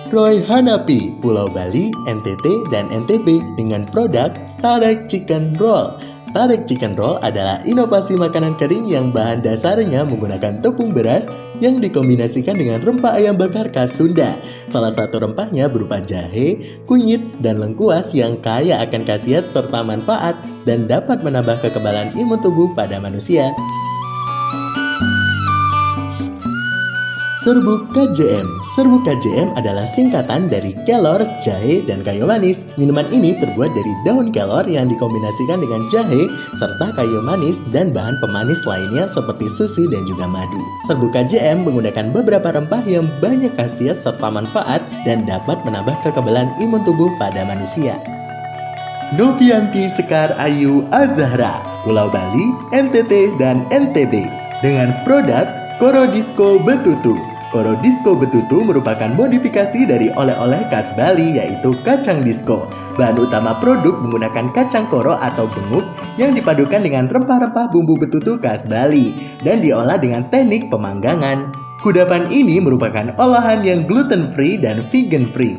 Roy Hanapi, Pulau Bali, NTT, dan NTB dengan produk Tarek Chicken Roll. Tarek Chicken Roll adalah inovasi makanan kering yang bahan dasarnya menggunakan tepung beras yang dikombinasikan dengan rempah ayam bakar khas Sunda. Salah satu rempahnya berupa jahe, kunyit, dan lengkuas yang kaya akan khasiat serta manfaat dan dapat menambah kekebalan imun tubuh pada manusia. Serbuk KJM. Serbuk KJM adalah singkatan dari kelor, jahe, dan kayu manis. Minuman ini terbuat dari daun kelor yang dikombinasikan dengan jahe serta kayu manis dan bahan pemanis lainnya seperti susu dan juga madu. Serbuk KJM menggunakan beberapa rempah yang banyak khasiat serta manfaat dan dapat menambah kekebalan imun tubuh pada manusia. Novianti Sekar Ayu Azahra, Pulau Bali, NTT, dan NTB dengan produk Koro Disco Betutu. Koro Disco Betutu merupakan modifikasi dari oleh-oleh khas Bali yaitu kacang disco. Bahan utama produk menggunakan kacang koro atau benguk yang dipadukan dengan rempah-rempah bumbu betutu khas Bali dan diolah dengan teknik pemanggangan. Kudapan ini merupakan olahan yang gluten free dan vegan free.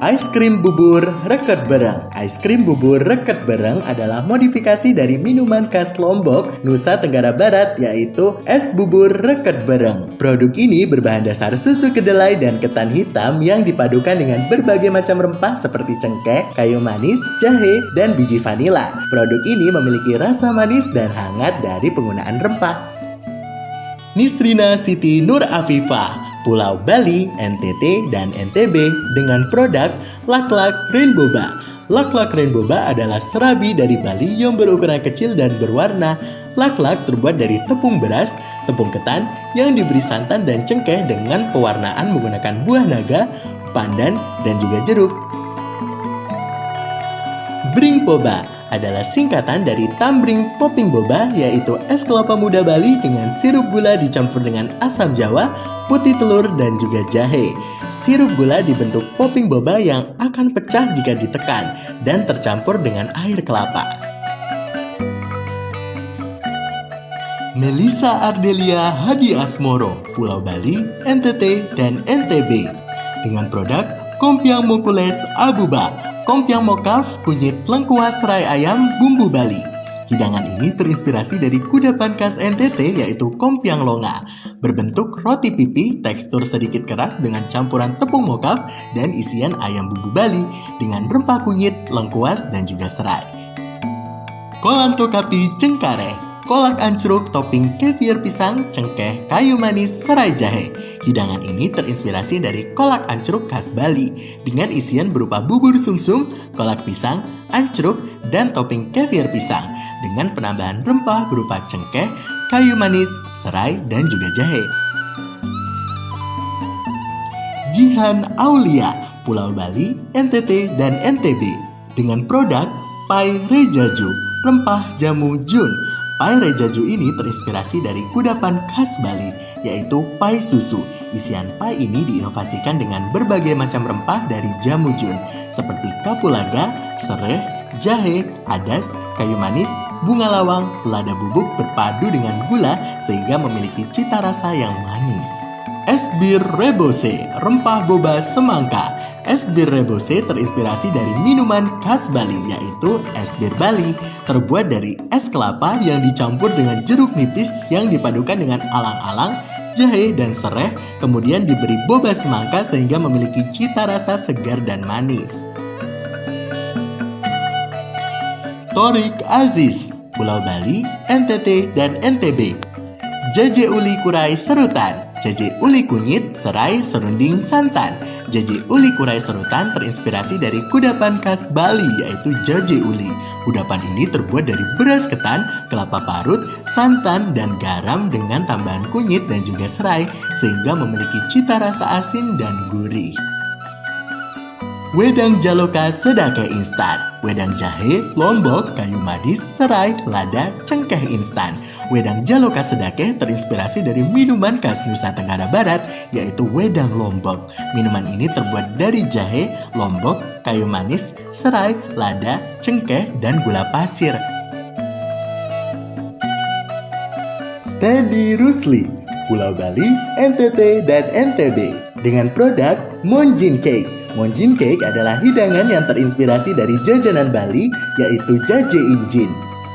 Es krim bubur reket bereng. Es krim bubur reket bereng adalah modifikasi dari minuman khas Lombok, Nusa Tenggara Barat, yaitu es bubur reket bereng. Produk ini berbahan dasar susu kedelai dan ketan hitam yang dipadukan dengan berbagai macam rempah seperti cengkeh, kayu manis, jahe, dan biji vanila. Produk ini memiliki rasa manis dan hangat dari penggunaan rempah. Nisrina Siti Nur Afifah, Pulau Bali, NTT, dan NTB dengan produk Lak-Lak Rainboba. Lak-Lak Rainboba adalah serabi dari Bali yang berukuran kecil dan berwarna. Lak-lak terbuat dari tepung beras, tepung ketan yang diberi santan dan cengkeh dengan pewarnaan menggunakan buah naga, pandan, dan juga jeruk. Bring Boba adalah singkatan dari Tambring Popping Boba, yaitu es kelapa muda Bali dengan sirup gula dicampur dengan asam jawa, putih telur, dan juga jahe. Sirup gula dibentuk popping boba yang akan pecah jika ditekan dan tercampur dengan air kelapa. Melissa Ardelia Hadi Asmoro, Pulau Bali, NTT, dan NTB dengan produk Kompiang Mokules Abuba, Kompiang Mokaf, kunyit lengkuas serai ayam, bumbu Bali. Hidangan ini terinspirasi dari kudapan khas NTT yaitu Kompiang Longa. Berbentuk roti pipi, tekstur sedikit keras dengan campuran tepung mokaf dan isian ayam bumbu Bali dengan rempah kunyit, lengkuas, dan juga serai. Kolanto Kapi Cengkare, kolak ancruk topping kefir pisang, cengkeh, kayu manis, serai jahe. Hidangan ini terinspirasi dari kolak ancruk khas Bali dengan isian berupa bubur sumsum, kolak pisang, ancruk, dan topping kefir pisang dengan penambahan rempah berupa cengkeh, kayu manis, serai, dan juga jahe. Jihan Aulia, Pulau Bali, NTT, dan NTB dengan produk Pai Rejaju, rempah jamu Jun. Pai Rejaju ini terinspirasi dari kudapan khas Bali, yaitu pai susu. Isian pai ini diinovasikan dengan berbagai macam rempah dari jamu Jun, seperti kapulaga, sereh, jahe, adas, kayu manis, bunga lawang, lada bubuk berpadu dengan gula sehingga memiliki cita rasa yang manis. Es bir rebose, rempah boba semangka. Es bir rebose terinspirasi dari minuman khas Bali, yaitu es bir Bali, terbuat dari es kelapa yang dicampur dengan jeruk nipis yang dipadukan dengan alang-alang, jahe, dan sereh, kemudian diberi boba semangka sehingga memiliki cita rasa segar dan manis. Torik Aziz, Pulau Bali, NTT, dan NTB. Jaje uli kurai serutan, jaje uli kunyit, serai, serunding, santan. Jaje uli kurai serutan terinspirasi dari kudapan khas Bali yaitu jaje uli. Kudapan ini terbuat dari beras ketan, kelapa parut, santan, dan garam dengan tambahan kunyit dan juga serai sehingga memiliki cita rasa asin dan gurih. Wedang Jaloka Sedake instan. Wedang jahe, lombok, kayu manis, serai, lada, cengkeh instan. Wedang Jaloka Sedake terinspirasi dari minuman khas Nusa Tenggara Barat yaitu wedang lombok. Minuman ini terbuat dari jahe, lombok, kayu manis, serai, lada, cengkeh, dan gula pasir. Steady Rusli, Pulau Bali, NTT, dan NTB dengan produk Monjin Cake. Monjin Cake adalah hidangan yang terinspirasi dari jajanan Bali, yaitu jaje injin.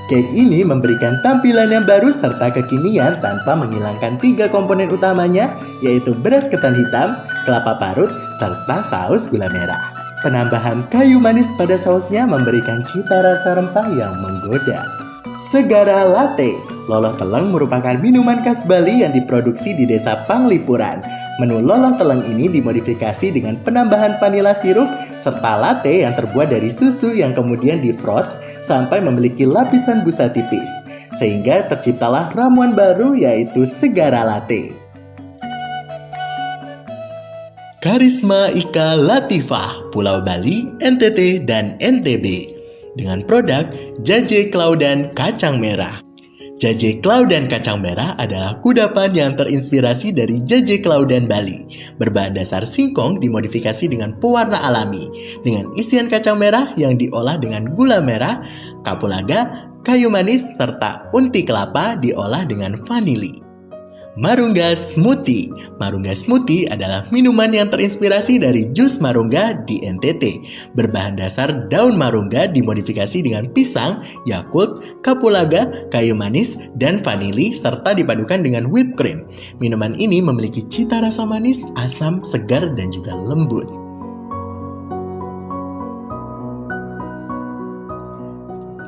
Cake ini memberikan tampilan yang baru serta kekinian tanpa menghilangkan 3 komponen utamanya, yaitu beras ketan hitam, kelapa parut, serta saus gula merah. Penambahan kayu manis pada sausnya memberikan cita rasa rempah yang menggoda. Segara Latte. Loloh teleng merupakan minuman khas Bali yang diproduksi di Desa Panglipuran. Menu loloh teleng ini dimodifikasi dengan penambahan vanila sirup serta latte yang terbuat dari susu yang kemudian di-froth sampai memiliki lapisan busa tipis. Sehingga terciptalah ramuan baru yaitu Segara Latte. Karisma Ika Latifah, Pulau Bali, NTT, dan NTB dengan produk Jaje Claudan Kacang Merah. Jaje Claudan Kacang Merah adalah kudapan yang terinspirasi dari Jaje Claudan Bali. Berbahan dasar singkong dimodifikasi dengan pewarna alami, dengan isian kacang merah yang diolah dengan gula merah, kapulaga, kayu manis, serta unti kelapa diolah dengan vanili. Marungga Smoothie. Marungga Smoothie adalah minuman yang terinspirasi dari jus marungga di NTT. Berbahan dasar daun marungga dimodifikasi dengan pisang, yakult, kapulaga, kayu manis, dan vanili serta dipadukan dengan whipped cream. Minuman ini memiliki cita rasa manis, asam, segar, dan juga lembut.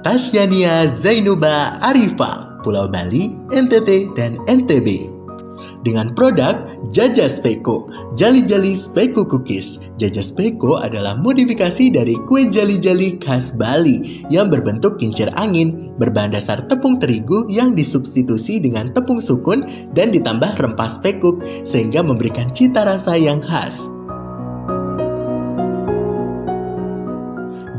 Tasyania Zainuba Arifa, Pulau Bali, NTT, dan NTB dengan produk Jaja Speko, Jali-Jali Speko Cookies. Jaja Speko adalah modifikasi dari kue jali-jali khas Bali yang berbentuk kincir angin, berbahan dasar tepung terigu yang disubstitusi dengan tepung sukun dan ditambah rempah spekuk sehingga memberikan cita rasa yang khas.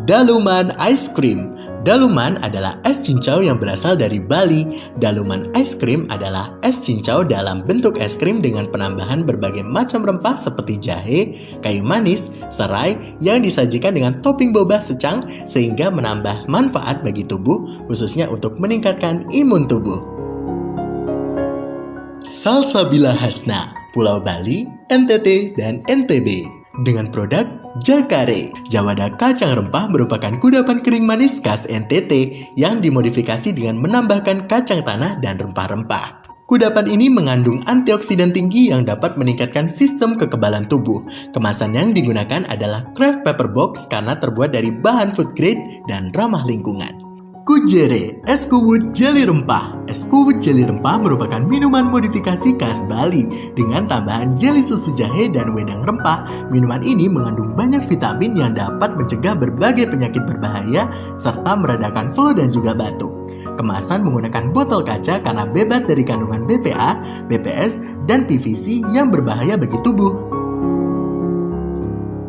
Daluman Ice Cream. Daluman adalah es cincau yang berasal dari Bali. Daluman ice cream adalah es cincau dalam bentuk es krim dengan penambahan berbagai macam rempah seperti jahe, kayu manis, serai yang disajikan dengan topping boba secang sehingga menambah manfaat bagi tubuh khususnya untuk meningkatkan imun tubuh. Salsabila Hasna, Pulau Bali, NTT, dan NTB dengan produk Jakare, Jawada kacang rempah merupakan kudapan kering manis khas NTT yang dimodifikasi dengan menambahkan kacang tanah dan rempah-rempah. Kudapan ini mengandung antioksidan tinggi yang dapat meningkatkan sistem kekebalan tubuh. Kemasan yang digunakan adalah craft paper box karena terbuat dari bahan food grade dan ramah lingkungan. Kujere, es kuwut jeli rempah. Es kuwut jeli rempah merupakan minuman modifikasi khas Bali dengan tambahan jeli susu jahe dan wedang rempah. Minuman ini mengandung banyak vitamin yang dapat mencegah berbagai penyakit berbahaya serta meredakan flu dan juga batuk. Kemasan menggunakan botol kaca karena bebas dari kandungan BPA, BPS, dan PVC yang berbahaya bagi tubuh.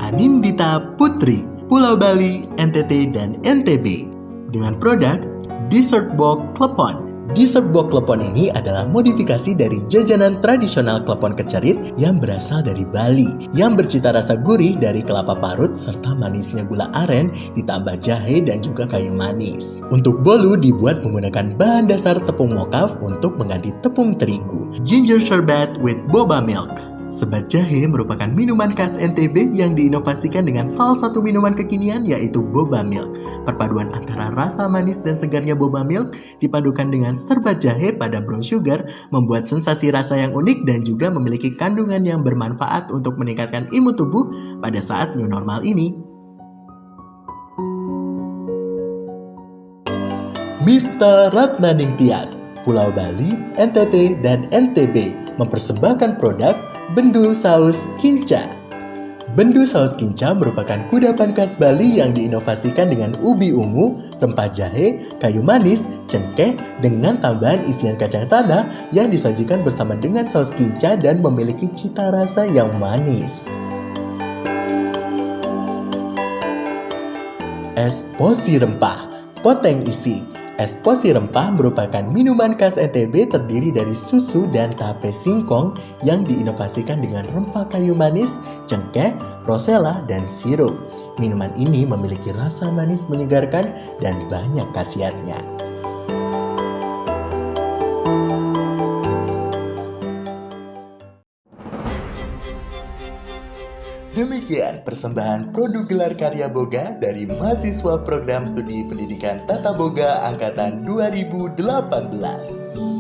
Anindita Putri, Pulau Bali, NTT, dan NTB. Dengan produk Dessert Box Klepon. Dessert Box Klepon ini adalah modifikasi dari jajanan tradisional klepon kecerit yang berasal dari Bali, yang bercita rasa gurih dari kelapa parut serta manisnya gula aren ditambah jahe dan juga kayu manis. Untuk bolu dibuat menggunakan bahan dasar tepung mokaf untuk mengganti tepung terigu. Ginger sherbet with boba milk. Sebat jahe merupakan minuman khas NTB yang diinovasikan dengan salah satu minuman kekinian yaitu boba milk. Perpaduan antara rasa manis dan segarnya boba milk dipadukan dengan serbat jahe pada brown sugar membuat sensasi rasa yang unik dan juga memiliki kandungan yang bermanfaat untuk meningkatkan imun tubuh pada saat new normal ini. Miftah Ratnaning Tias, Pulau Bali, NTT, dan NTB mempersembahkan produk Bendu Saus Kinca. Bendu Saus Kinca merupakan kudapan khas Bali yang diinovasikan dengan ubi ungu, rempah jahe, kayu manis, cengkeh, dengan tambahan isian kacang tanah yang disajikan bersama dengan saus kinca dan memiliki cita rasa yang manis. Es posi rempah, poteng isi. Es posi rempah merupakan minuman khas NTB terdiri dari susu dan tape singkong yang diinovasikan dengan rempah kayu manis, cengkeh, rosella, dan sirup. Minuman ini memiliki rasa manis menyegarkan dan banyak khasiatnya. Demikian persembahan produk gelar karya Boga dari mahasiswa program studi pendidikan Tata Boga angkatan 2018.